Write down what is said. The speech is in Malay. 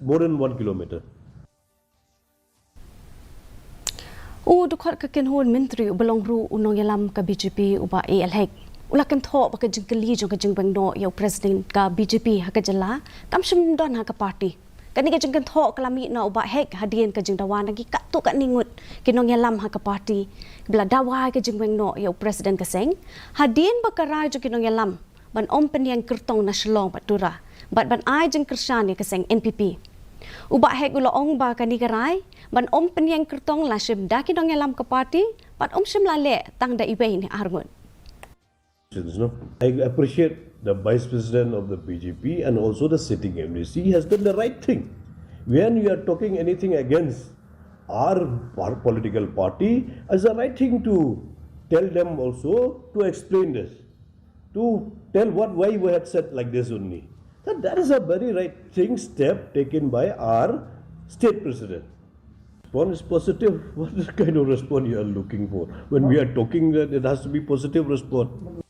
more than 1 kilometer. Dukhat kakinhon menteri ubelong ru unong yalam ka BJP uba ALHEC. Ulakan tho baka Jingkylli jong ka Jingweng no yaw presiden ka BJP Haka Jylla kam Shym don Haka party. Kani ka jingkan tho kalami na uba hek hadian ka jingdawan lagi katu ka ningut kinong yalam Haka party. Bila dawai ka Jingweng no yaw presiden ka seng hadian bakarai jo kinong yalam ban om penyang kertong na shlong patura. Ban ai jing kersyani ka seng NPP. Uba hek uloong ba kani karai ban om penyang kertong la Shym da kinong yalam ka party pat om Shym la le tang da ibe ni arngun. I appreciate the Vice President of the BJP and also the sitting MDC has done the right thing. When you are talking anything against our political party, it's the right thing to tell them also to explain this, to tell why we had said like this only. So that is a very right thing, step taken by our state president. Response is positive. What kind of response you are looking for? When we are talking, that it has to be positive response.